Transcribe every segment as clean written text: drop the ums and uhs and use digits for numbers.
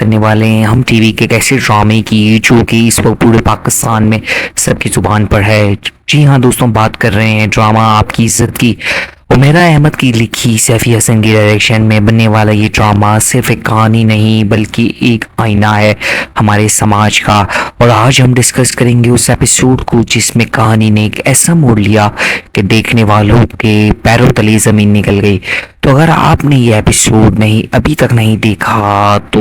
करने वाले हैं हम टीवी के एक ऐसे ड्रामे की जो कि इस वक्त पूरे पाकिस्तान में सबकी जुबान पर है। जी हाँ दोस्तों, बात कर रहे हैं ड्रामा आपकी इज्जत की। उमेरा अहमद की लिखी सैफी हसन की डायरेक्शन में बनने वाला ये ड्रामा सिर्फ एक कहानी नहीं बल्कि एक आईना है हमारे समाज का। और आज हम डिस्कस करेंगे उस एपिसोड को जिसमें कहानी ने एक ऐसा मोड़ लिया कि देखने वालों के पैरों तले ज़मीन निकल गई। तो अगर आपने ये एपिसोड अभी तक नहीं देखा तो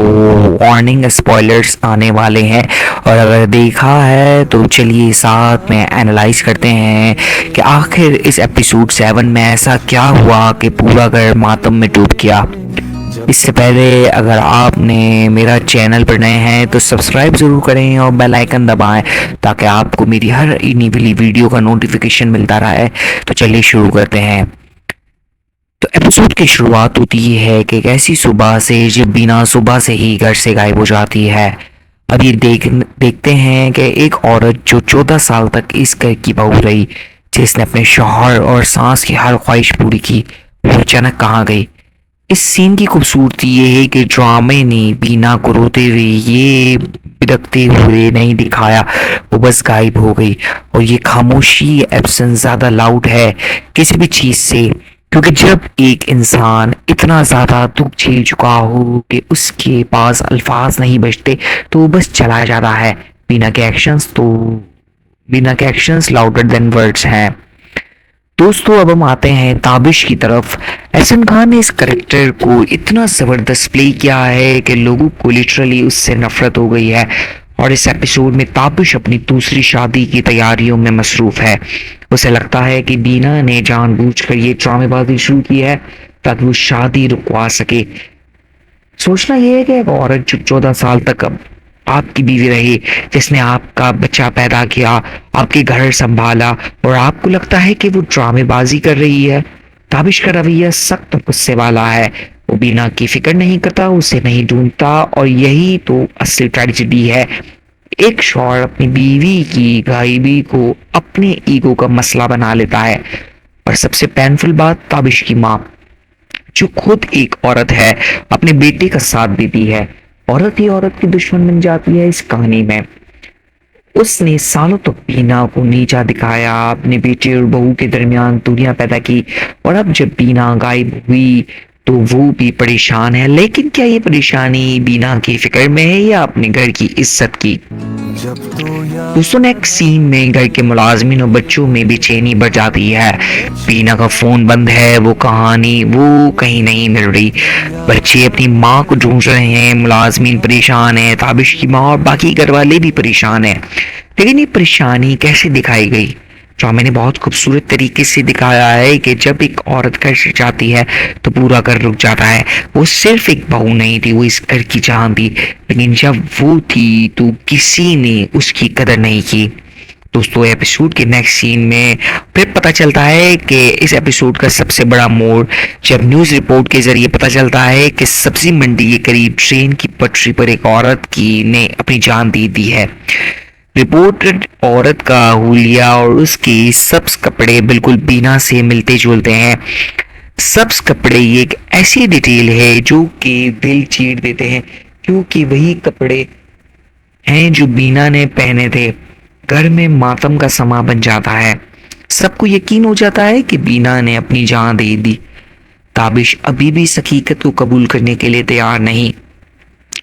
वार्निंग, स्पॉयलर्स आने वाले हैं। और अगर देखा है तो चलिए साथ में एनालाइज करते हैं कि आखिर इस एपिसोड 7 में ऐसा क्या हुआ कि पूरा घर मातम में डूब गया। इससे पहले अगर आपने मेरा चैनल पर नए हैं तो सब्सक्राइब ज़रूर करें और बेल आइकन दबाएं ताकि आपको मेरी हर आने वाली वीडियो का नोटिफिकेशन मिलता रहे। तो चलिए शुरू करते हैं। तो एपिसोड की शुरुआत होती है कि एक ऐसी सुबह से जब बीना सुबह से ही घर से गायब हो जाती है। अब ये देखते हैं कि एक औरत जो 14 साल तक इस घर की बहू रही, जिसने अपने शौहर और सास की हर ख्वाहिश पूरी की, वो अचानक कहाँ गई। इस सीन की खूबसूरती ये है कि ड्रामे ने बीना को रोते हुए ये बिदकते हुए नहीं दिखाया, वो बस गायब हो गई। और ये खामोशी, एब्सेंस ज़्यादा लाउड है किसी भी चीज़ से, क्योंकि जब एक इंसान इतना ज़्यादा दुख झेल चुका हो कि उसके पास अल्फाज नहीं बचते तो वो बस चला जाता है। बीना के एक्शंस लाउडर देन वर्ड्स हैं। दोस्तों अब हम आते हैं ताबिश की तरफ। एहसन खान ने इस करेक्टर को इतना ज़बरदस्त प्ले किया है कि लोगों को लिटरली उससे नफरत हो गई है। और इस एपिसोड में ताबिश अपनी दूसरी शादी की तैयारियों में मसरूफ़ है। उसे लगता है कि बीना ने जानबूझकर ये ड्रामेबाजी शुरू की है ताकि वो शादी रुकवा सके। सोचना यह है कि एक औरत जो 14 साल तक आपकी बीवी रही, जिसने आपका बच्चा पैदा किया, आपके घर संभाला, और आपको लगता है कि वो ड्रामेबाजी कर रही है। ताबिश का रवैया सख्त और गुस्से वाला है। वो बीना की फिक्र नहीं करता, उसे नहीं ढूंढता, और यही तो असली ट्रेजेडी है। एक शौहर अपनी बीवी की गायबी को अपने ईगो का मसला बना लेता है। और सबसे पेनफुल बात, ताबिश की माँ जो खुद एक औरत है अपने बेटे का साथ देती है। औरत ही औरत की दुश्मन बन जाती है इस कहानी में। उसने सालों तक बीना को नीचा दिखाया, अपने बेटे और बहू के दरमियान दूरियां पैदा की, और अब जब बीना गायब हुई तो वो भी परेशान है। लेकिन क्या ये परेशानी बीना की फिक्र में है या अपने घर की इज्जत की? दोस्तों नेक्स्ट सीन में घर के मुलाजमिन और बच्चों में बेचैनी बढ़ जाती है। बीना का फोन बंद है, वो कहीं नहीं मिल रही। बच्चे अपनी माँ को ढूंढ रहे हैं, मुलाजमिन परेशान है, ताबिश की माँ और बाकी घर वाले भी परेशान है। लेकिन ये परेशानी कैसे दिखाई गई? ड्रामे ने बहुत खूबसूरत तरीके से दिखाया है कि जब एक औरत घर से जाती है तो पूरा घर रुक जाता है। वो सिर्फ एक बहू नहीं थी, वो इस घर की जान थी। लेकिन जब वो थी तो किसी ने उसकी कदर नहीं की। दोस्तों एपिसोड के नेक्स्ट सीन में फिर पता चलता है कि इस एपिसोड का सबसे बड़ा मोड़ जब न्यूज़ रिपोर्ट के जरिए पता चलता है कि सब्जी मंडी के करीब ट्रेन की पटरी पर एक औरत की ने अपनी जान दे दी है। रिपोर्टेड औरत का हुलिया और उसके सब्ज कपड़े बिल्कुल बीना से मिलते जुलते हैं। सब्ज कपड़े ये एक ऐसी डिटेल है जो कि दिल चीर देते हैं, क्योंकि वही कपड़े हैं जो बीना ने पहने थे। घर में मातम का समा बन जाता है। सबको यकीन हो जाता है कि बीना ने अपनी जान दे दी। ताबिश अभी भी इस हकीकत को कबूल करने के लिए तैयार नहीं।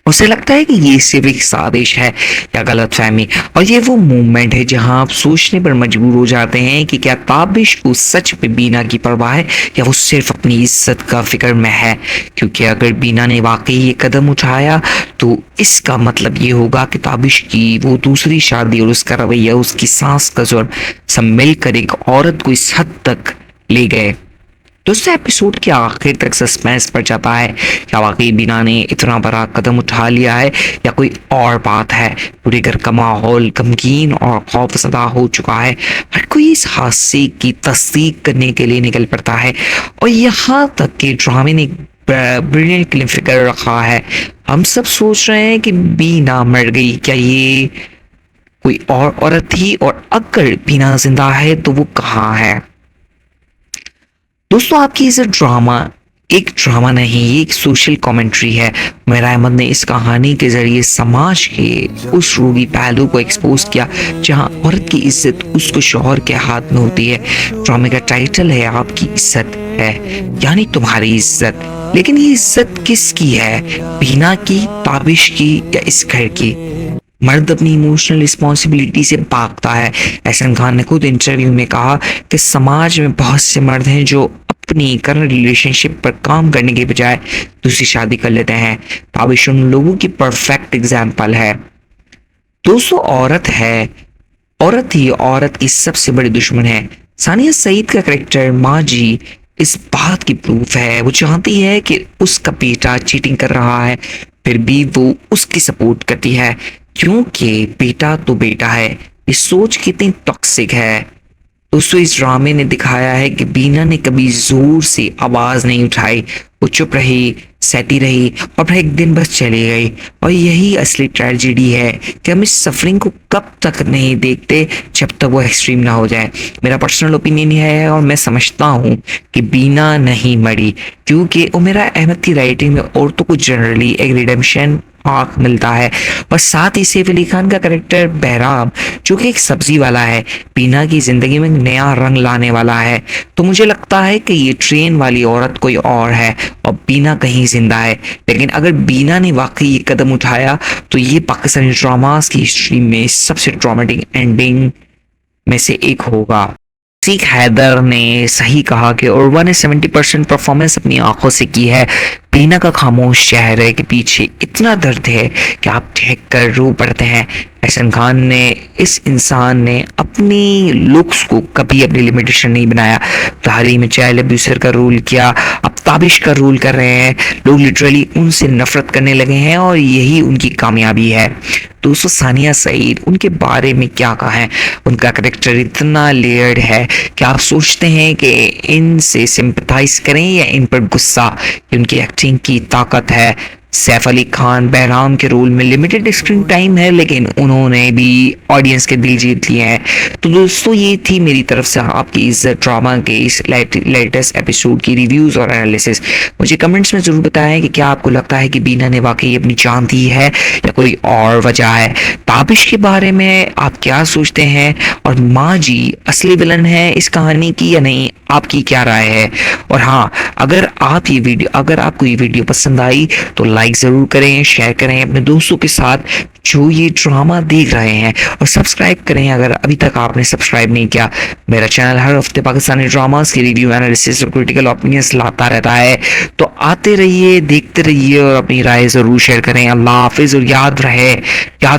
उसे लगता है कि ये सिर्फ एक साजिश है या गलतफहमी। और ये वो मोमेंट है जहां आप सोचने पर मजबूर हो जाते हैं कि क्या ताबिश को सच में बीना की परवाह है या वो सिर्फ अपनी इज्जत का फिक्र में है। क्योंकि अगर बीना ने वाकई ये कदम उठाया तो इसका मतलब ये होगा कि ताबिश की वो दूसरी शादी और उसका रवैया, उसकी सास का जुर्म सब मिलकर एक औरत को इस हद तक ले गए। दोस्तों एपिसोड के आखिर तक सस्पेंस बढ़ जाता है। क्या वाकई बीना ने इतना बड़ा कदम उठा लिया है या कोई और बात है? पूरे घर का माहौल गमगीन और खौफजदा हो चुका है। हर कोई इस हादसे की तस्दीक करने के लिए निकल पड़ता है। और यहाँ तक कि ड्रामे ने ब्रिलियंट क्लिप फिगर रखा है। हम सब सोच रहे हैं कि बीना मर गई, क्या ये कोई और औरत थी? और अगर बीना जिंदा है तो वो कहाँ है? दोस्तों आपकी इस ड्रामा एक ड्रामा नहीं, ये एक सोशल कमेंट्री है। उमैर अहमद ने इस कहानी के जरिए समाज के उस रोगी पहलू को एक्सपोज किया जहां औरत की इज्जत उसको शौहर के हाथ में होती है। ड्रामे का टाइटल है आपकी इज्जत है, यानी तुम्हारी इज्जत। लेकिन ये इज्जत किसकी है? बीना की, ताबिश की, या इस घर की? मर्द अपनी इमोशनल रिस्पॉन्सिबिलिटी से भागता है। एहसन खान ने खुद इंटरव्यू में कहा कि समाज में बहुत से मर्द हैं जो अपनी करंट रिलेशनशिप पर काम करने के बजाय दूसरी शादी कर लेते हैं। ताबिश उन लोगों की परफेक्ट एग्जाम्पल है। दोस्तों, औरत ही औरत की सबसे बड़ी दुश्मन है। सानिया सईद का करेक्टर माँ जी इस बात की प्रूफ है। वो चाहती है कि उसका बेटा चीटिंग कर रहा है, फिर भी वो उसकी सपोर्ट करती है क्योंकि बेटा तो बेटा है। ये सोच कितनी टॉक्सिक है। दोस्तों, इस ड्रामे ने दिखाया है कि बीना ने कभी जोर से आवाज नहीं उठाई। वो चुप रही, सहती रही और फिर एक दिन बस चली गई। और यही असली ट्रेजेडी है कि हम इस सफरिंग को कब तक नहीं देखते जब तक वो एक्सट्रीम ना हो जाए। मेरा पर्सनल ओपिनियन यह है और मैं समझता हूँ कि बीना नहीं मरी क्योंकि उमैर अहमद की राइटिंग में औरतों को जनरली एक रिडेम्पशन आर्क मिलता है। और साथ ही सैफ अली खान का करेक्टर बहराम जो कि एक सब्जी वाला है, बीना की जिंदगी में नया रंग लाने वाला है। तो मुझे लगता है कि ये ट्रेन वाली औरत कोई और है और बीना कहीं जिंदा है। लेकिन अगर बीना ने वाकई ये कदम उठाया तो ये पाकिस्तानी ड्रामास की हिस्ट्री में सबसे ट्रॉमेटिक एंडिंग में से एक होगा। सीख हैदर ने सही कहा कि उर्वा ने 70% परफॉर्मेंस अपनी आंखों से की है। बीना का खामोश चेहरे के पीछे इतना दर्द है कि आप देख कर रो पड़ते हैं। एहसन खान ने, इस इंसान ने अपनी लुक्स को कभी अपनी लिमिटेशन नहीं बनाया। हाल में चाइल्ड अब्यूसर का रोल किया, अब ताबिश का रोल कर रहे हैं। लोग लिटरली उनसे नफरत करने लगे हैं और यही उनकी कामयाबी है। दोस्तों, सानिया सईद, उनके बारे में क्या कहा है? उनका करेक्टर इतना लेयर्ड है कि आप सोचते हैं कि इनसे सिंपथाइज करें या इन पर गुस्सा। उनकी एक्टिंग की ताकत है। सैफ अली खान बहराम के रोल में लिमिटेड स्क्रीन टाइम है लेकिन उन्होंने भी ऑडियंस के दिल जीत लिए हैं। तो दोस्तों, ये थी मेरी तरफ से आपकी इस ड्रामा के इस लेटेस्ट एपिसोड की रिव्यूज और एनालिसिस। मुझे कमेंट्स में जरूर बताएं कि क्या आपको लगता है कि बीना ने वाकई अपनी जान दी है या कोई और वजह है। ताबिश के बारे में आप क्या सोचते हैं और माँ जी असली विलन है इस कहानी की या नहीं? आपकी क्या राय है? और हाँ, अगर आपको ये वीडियो पसंद आई तो लाइक जरूर करें, शेयर करें अपने दोस्तों के साथ जो ये ड्रामा देख रहे हैं, और सब्सक्राइब करें अगर अभी तक आपने सब्सक्राइब नहीं किया। मेरा चैनल हर हफ्ते पाकिस्तानी ड्रामास की रिव्यू, एनालिसिस और क्रिटिकल ओपिनियंस लाता रहता है। तो आते रहिए, देखते रहिए और अपनी राय जरूर शेयर करें। अल्लाह हाफिज। और याद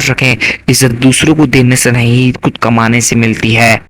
रखें, इज्जत दूसरों को देने से नहीं खुद कमाने से मिलती है।